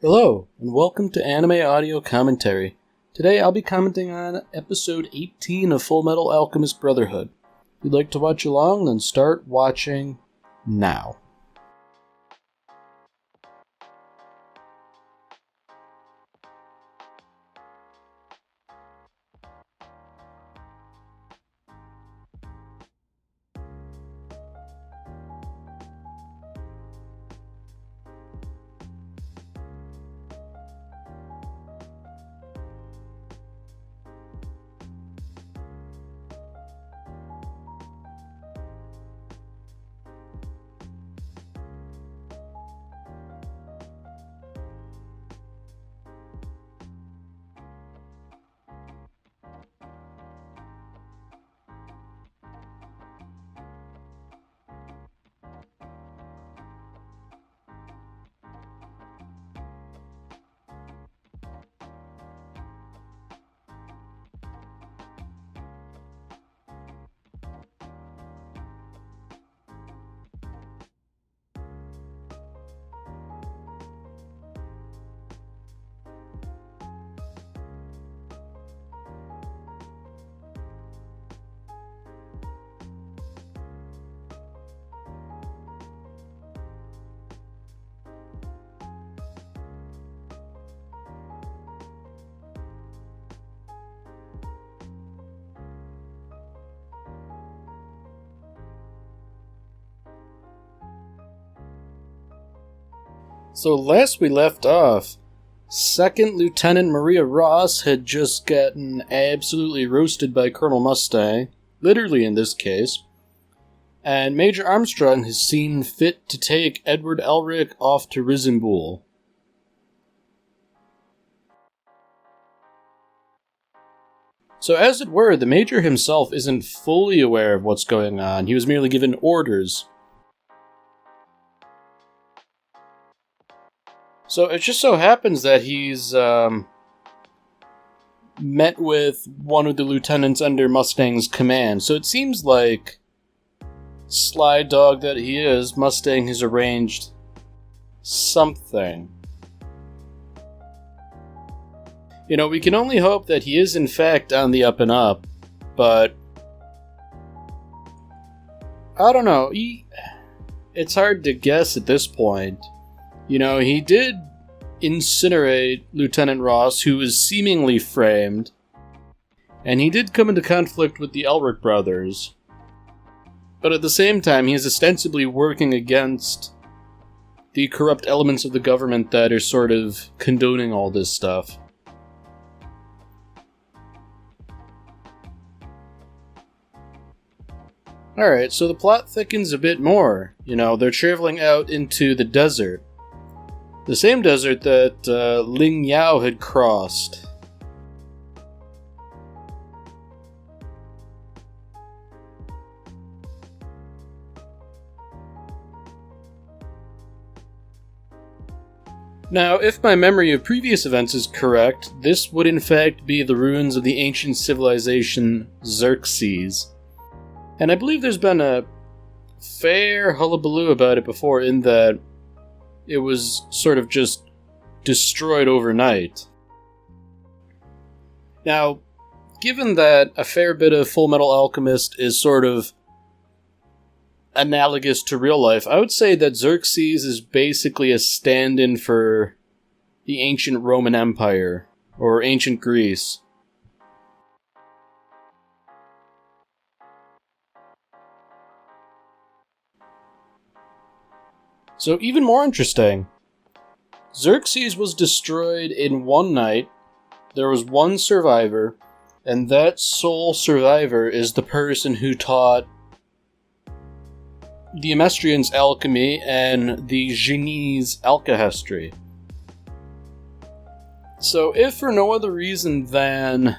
Hello, and welcome to Anime Audio Commentary. Today I'll be commenting on episode 18 of Fullmetal Alchemist Brotherhood. If you'd like to watch along, then start watching now. So last we left off, Second Lieutenant Maria Ross had just gotten absolutely roasted by Colonel Mustang, literally in this case, and Major Armstrong has seen fit to take Edward Elric off to Risenbull. So as it were, the Major himself isn't fully aware of what's going on, he was merely given orders. So it just so happens that he's met with one of the lieutenants under Mustang's command. So it seems like, sly dog that he is, Mustang has arranged something. You know, we can only hope that he is in fact on the up and up, but I don't know. It's hard to guess at this point. You know, he did incinerate Lieutenant Ross, who was seemingly framed, and he did come into conflict with the Elric brothers. But at the same time, he is ostensibly working against the corrupt elements of the government that are sort of condoning all this stuff. Alright, so the plot thickens a bit more. You know, they're traveling out into the desert. The same desert that Ling Yao had crossed. Now, if my memory of previous events is correct, this would in fact be the ruins of the ancient civilization Xerxes. And I believe there's been a fair hullabaloo about it before, in that it was sort of just destroyed overnight. Now, given that a fair bit of Fullmetal Alchemist is sort of analogous to real life, I would say that Xerxes is basically a stand-in for the ancient Roman Empire, or ancient Greece. So even more interesting, Xerxes was destroyed in one night, there was one survivor, and that sole survivor is the person who taught the Emestrians alchemy and the Jinese alkahestry. So if for no other reason than,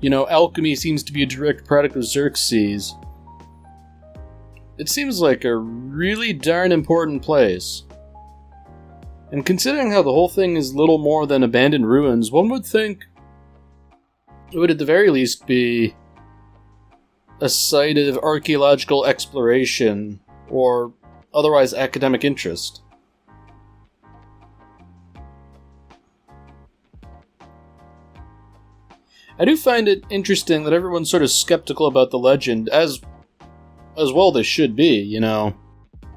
you know, alchemy seems to be a direct product of Xerxes, it seems like a really darn important place. And considering how the whole thing is little more than abandoned ruins, one would think it would at the very least be a site of archaeological exploration or otherwise academic interest. I do find it interesting that everyone's sort of skeptical about the legend, as well they should be, you know.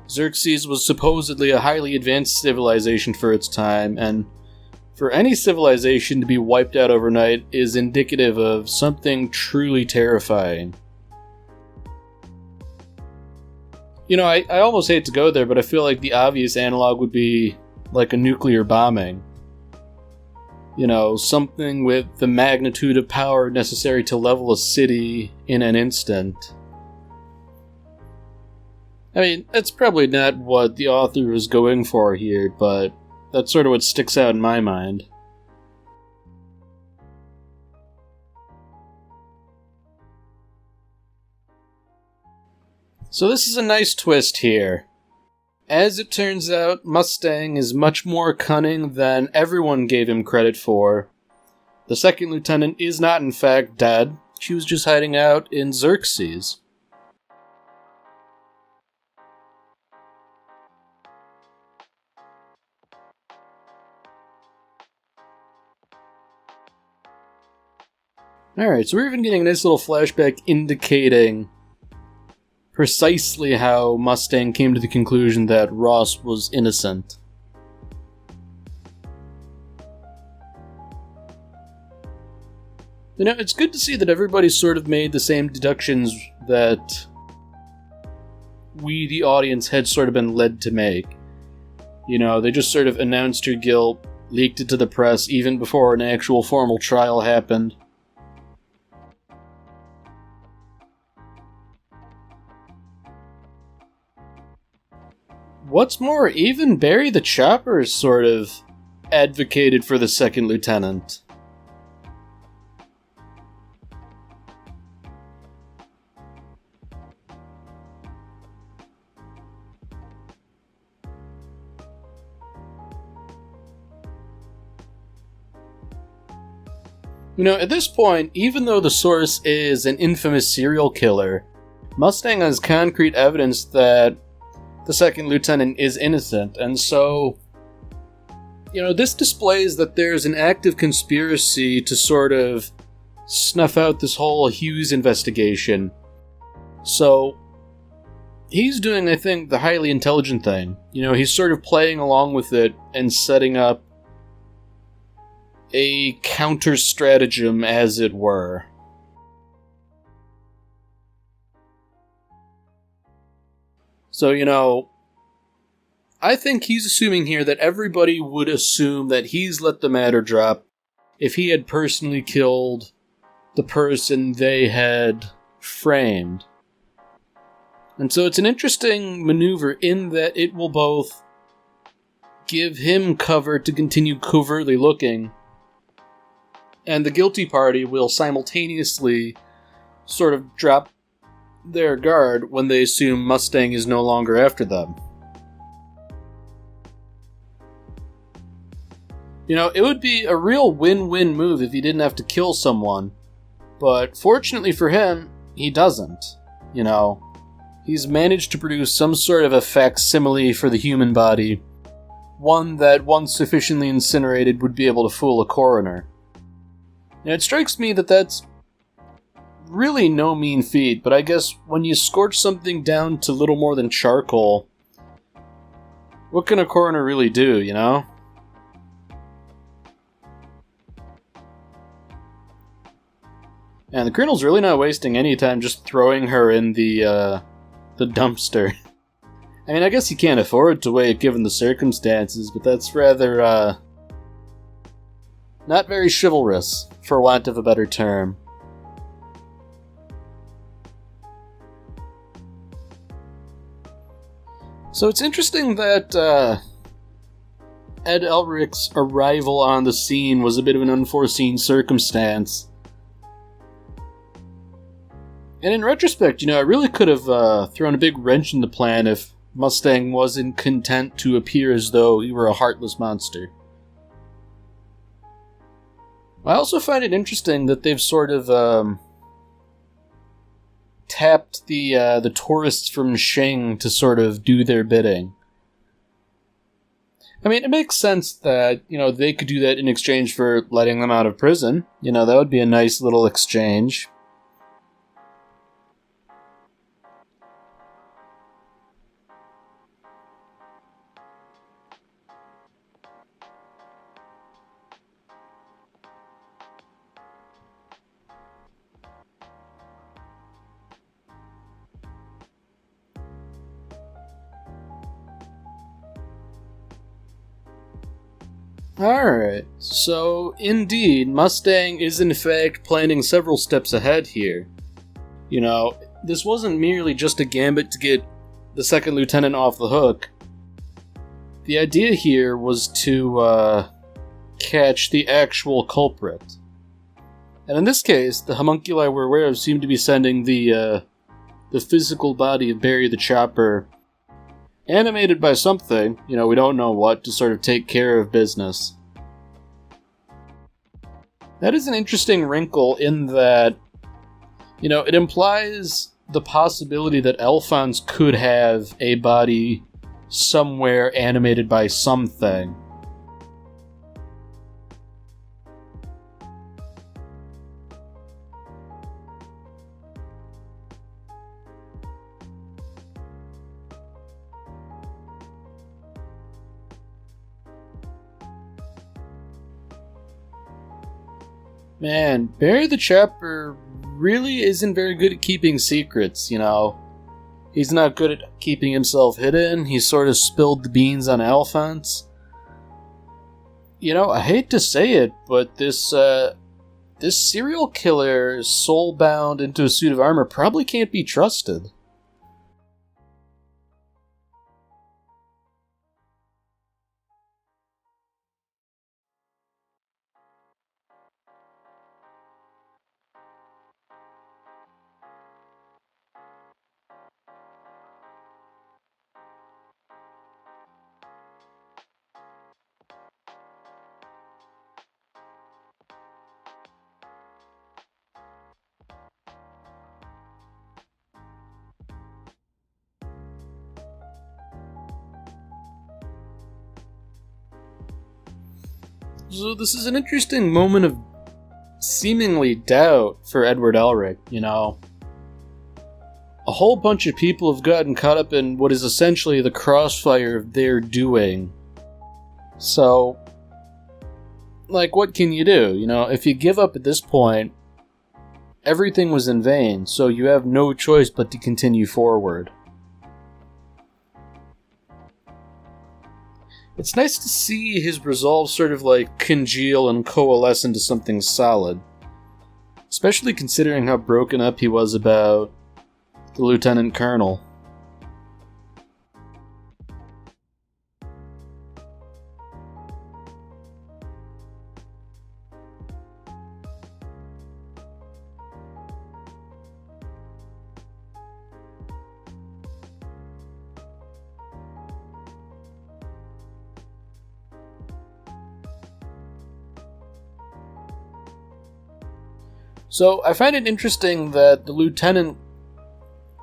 Xerxes was supposedly a highly advanced civilization for its time, and for any civilization to be wiped out overnight is indicative of something truly terrifying. You know, I almost hate to go there, but I feel like the obvious analog would be like a nuclear bombing. You know, something with the magnitude of power necessary to level a city in an instant. I mean, that's probably not what the author was going for here, but that's sort of what sticks out in my mind. So this is a nice twist here. As it turns out, Mustang is much more cunning than everyone gave him credit for. The second lieutenant is not in fact dead. She was just hiding out in Xerxes. Alright, so we're even getting a nice little flashback indicating precisely how Mustang came to the conclusion that Ross was innocent. You know, it's good to see that everybody sort of made the same deductions that we, the audience, had sort of been led to make. You know, they just sort of announced her guilt, leaked it to the press even before an actual formal trial happened. What's more, even Barry the Chopper sort of advocated for the second lieutenant. You know, at this point, even though the source is an infamous serial killer, Mustang has concrete evidence that the second lieutenant is innocent, and so, you know, this displays that there's an active conspiracy to sort of snuff out this whole Hughes investigation. So, he's doing, I think, the highly intelligent thing. You know, he's sort of playing along with it and setting up a counter-stratagem, as it were. So, you know, I think he's assuming here that everybody would assume that he's let the matter drop if he had personally killed the person they had framed. And so it's an interesting maneuver in that it will both give him cover to continue covertly looking, and the guilty party will simultaneously sort of drop their guard when they assume Mustang is no longer after them. You know, it would be a real win-win move if he didn't have to kill someone, but fortunately for him, he doesn't. You know, he's managed to produce some sort of a facsimile for the human body, one that, once sufficiently incinerated, would be able to fool a coroner. And it strikes me that that's really no mean feat, but I guess when you scorch something down to little more than charcoal, what can a coroner really do, you know? And the colonel's really not wasting any time just throwing her in the dumpster. I mean, I guess he can't afford to wait given the circumstances, but that's rather, not very chivalrous, for want of a better term. So it's interesting that Ed Elric's arrival on the scene was a bit of an unforeseen circumstance. And in retrospect, you know, it really could have thrown a big wrench in the plan if Mustang wasn't content to appear as though he were a heartless monster. I also find it interesting that they've sort of tapped the tourists from Shing to sort of do their bidding. I mean, it makes sense that, they could do that in exchange for letting them out of prison. That would be a nice little exchange. Alright, so indeed, Mustang is in fact planning several steps ahead here. This wasn't merely just a gambit to get the second lieutenant off the hook. The idea here was to catch the actual culprit. And in this case, the homunculi we're aware of seem to be sending the physical body of Barry the Chopper, animated by something, we don't know what, to sort of take care of business. That is an interesting wrinkle in that, it implies the possibility that Alphonse could have a body somewhere animated by something. Man, Barry the Chopper really isn't very good at keeping secrets, He's not good at keeping himself hidden. He sort of spilled the beans on Alphonse. I hate to say it, but this serial killer soul-bound into a suit of armor probably can't be trusted. So this is an interesting moment of seemingly doubt for Edward Elric, A whole bunch of people have gotten caught up in what is essentially the crossfire of their doing. So, what can you do? If you give up at this point, everything was in vain, so you have no choice but to continue forward. It's nice to see his resolve sort of congeal and coalesce into something solid. Especially considering how broken up he was about the lieutenant colonel. So, I find it interesting that the lieutenant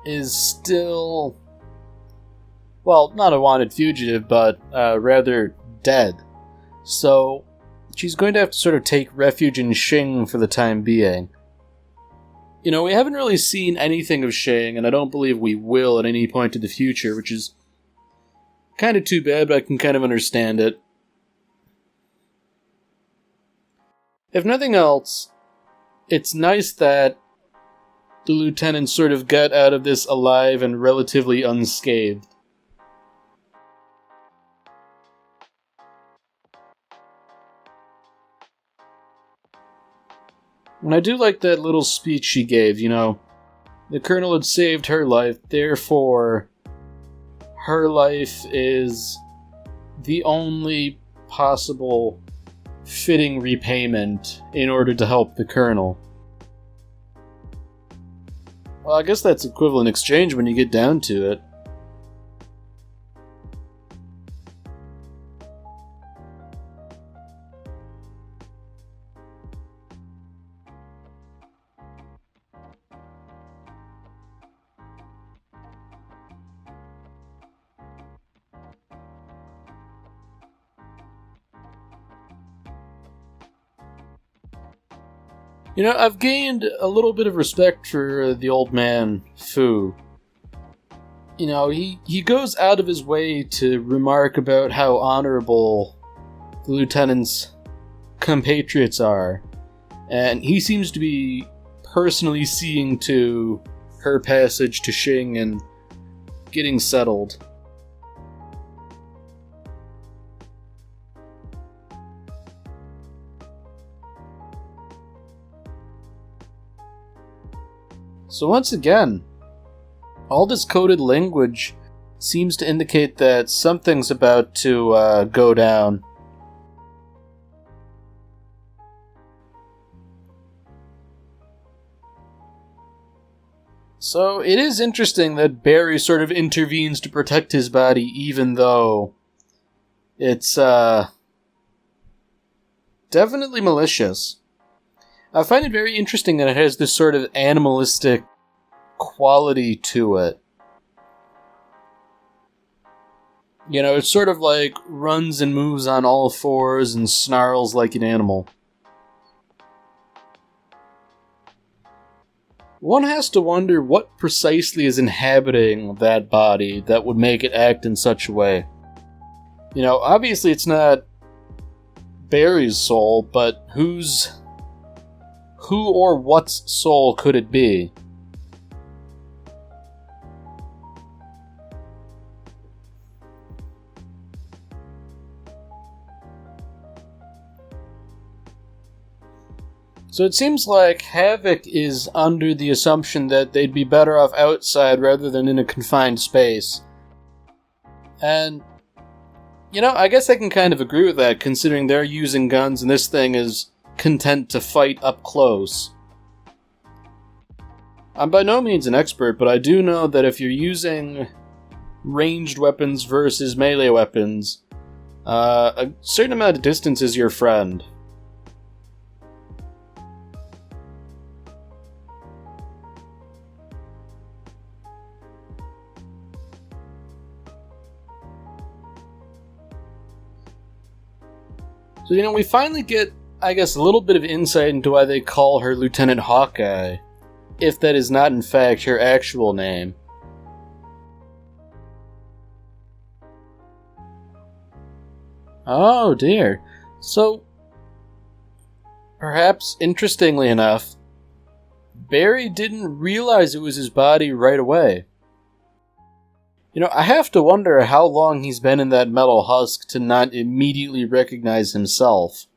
is still, well, not a wanted fugitive, but rather dead. So, she's going to have to sort of take refuge in Xing for the time being. We haven't really seen anything of Xing, and I don't believe we will at any point in the future, which is kind of too bad, but I can kind of understand it. If nothing else, it's nice that the lieutenant sort of got out of this alive and relatively unscathed. And I do like that little speech she gave, The colonel had saved her life, therefore her life is the only possible fitting repayment in order to help the colonel. Well, I guess that's equivalent exchange when you get down to it. You know, I've gained a little bit of respect for the old man, Fu. You know, he goes out of his way to remark about how honorable the lieutenant's compatriots are, and he seems to be personally seeing to her passage to Xing and getting settled. So once again, all this coded language seems to indicate that something's about to go down. So it is interesting that Barry sort of intervenes to protect his body, even though it's definitely malicious. I find it very interesting that it has this sort of animalistic quality to it. You know, it sort of like runs and moves on all fours and snarls like an animal. One has to wonder what precisely is inhabiting that body that would make it act in such a way. You know, obviously it's not Barry's soul, but who or what's soul could it be? So it seems like Havoc is under the assumption that they'd be better off outside rather than in a confined space. And, you know, I guess I can kind of agree with that, considering they're using guns and this thing is content to fight up close. I'm by no means an expert, but I do know that if you're using ranged weapons versus melee weapons, a certain amount of distance is your friend. So, you know, we finally get, I guess, a little bit of insight into why they call her Lieutenant Hawkeye, if that is not in fact her actual name. Oh dear. So, perhaps interestingly enough, Barry didn't realize it was his body right away. You know, I have to wonder how long he's been in that metal husk to not immediately recognize himself.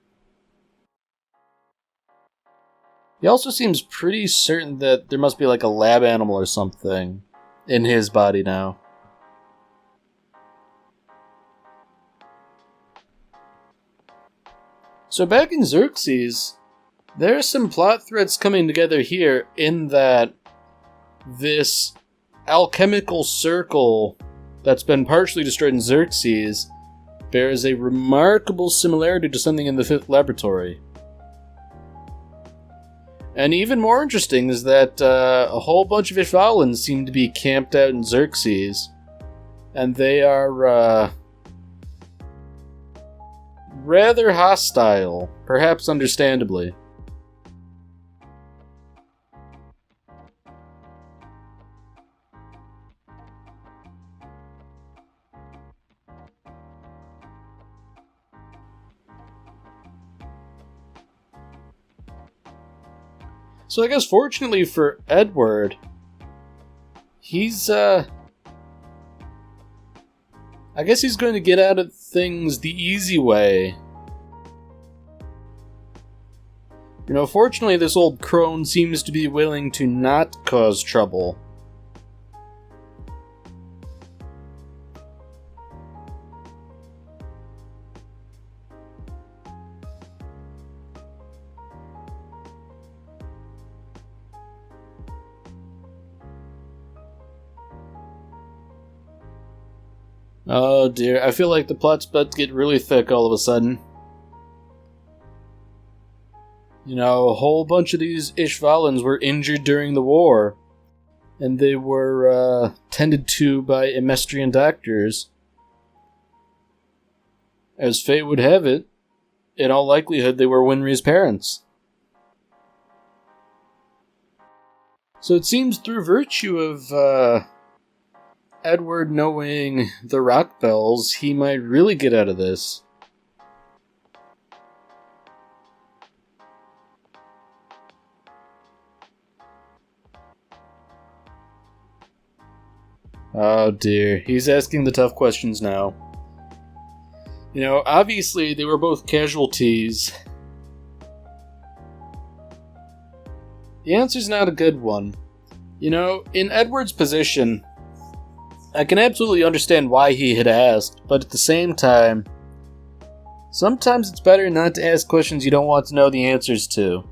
He also seems pretty certain that there must be like a lab animal or something in his body now. So back in Xerxes, there are some plot threads coming together here in that this alchemical circle that's been partially destroyed in Xerxes bears a remarkable similarity to something in the Fifth Laboratory. And even more interesting is that a whole bunch of Ishvalans seem to be camped out in Xerxes, and they are rather hostile, perhaps understandably. So I guess fortunately for Edward, he's, I guess he's going to get out of things the easy way. You know, fortunately this old crone seems to be willing to not cause trouble. Oh dear, I feel like the plot's about to get really thick all of a sudden. You know, a whole bunch of these Ishvalans were injured during the war, and they were tended to by Emestrian doctors. As fate would have it, in all likelihood they were Winry's parents. So it seems through virtue of Edward knowing the rock bells, he might really get out of this. Oh dear, he's asking the tough questions now. You know, obviously they were both casualties. The answer's not a good one. You know, in Edward's position, I can absolutely understand why he had asked, but at the same time, sometimes it's better not to ask questions you don't want to know the answers to. You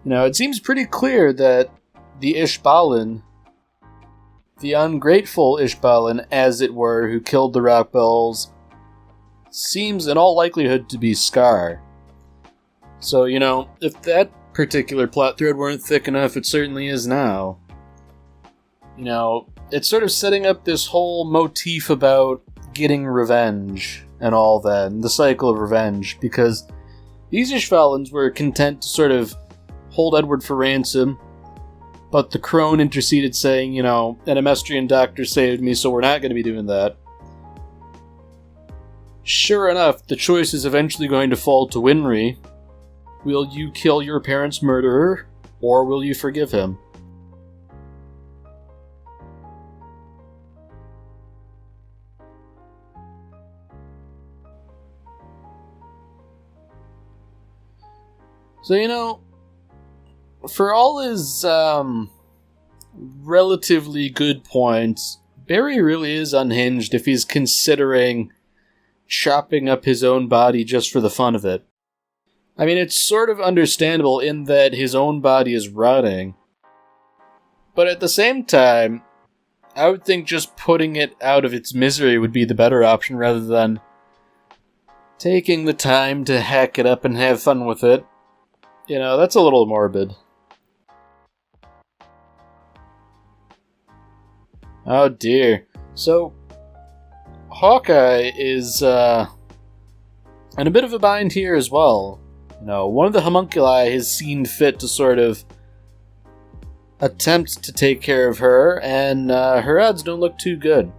know, it seems pretty clear that the Ishbalan, the ungrateful Ishbalan, as it were, who killed the Rockbells, seems in all likelihood to be Scar. So, you know, if that particular plot thread weren't thick enough, it certainly is now. You know, it's sort of setting up this whole motif about getting revenge and all that, and the cycle of revenge, because these Ishvalans were content to sort of hold Edward for ransom, but the crone interceded saying, you know, an Emestrian doctor saved me, so we're not going to be doing that. Sure enough, the choice is eventually going to fall to Winry. Will you kill your parents' murderer, or will you forgive him? So, you know, for all his relatively good points, Barry really is unhinged if he's considering chopping up his own body just for the fun of it. I mean, it's sort of understandable in that his own body is rotting. But at the same time, I would think just putting it out of its misery would be the better option rather than taking the time to hack it up and have fun with it. You know, that's a little morbid. Oh dear. So, Hawkeye is in a bit of a bind here as well. You know, one of the homunculi has seen fit to sort of attempt to take care of her, and her odds don't look too good.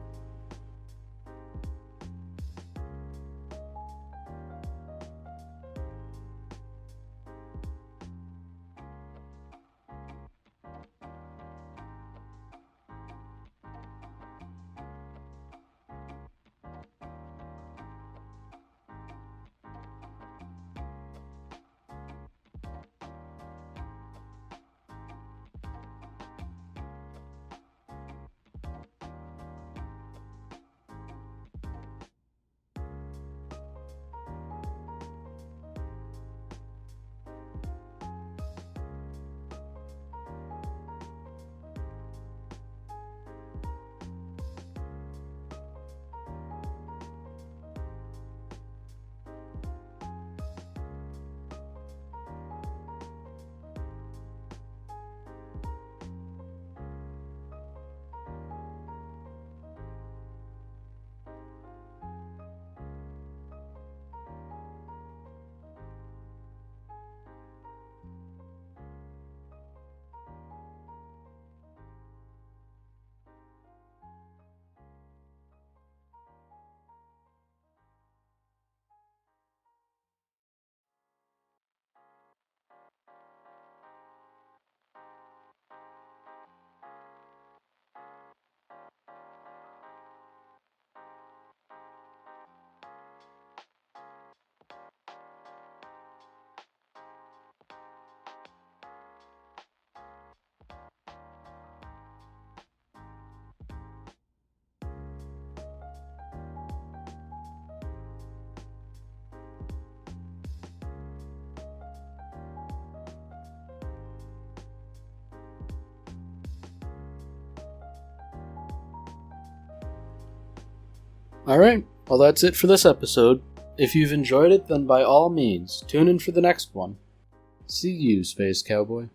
Alright, well that's it for this episode. If you've enjoyed it, then by all means, tune in for the next one. See you, Space Cowboy.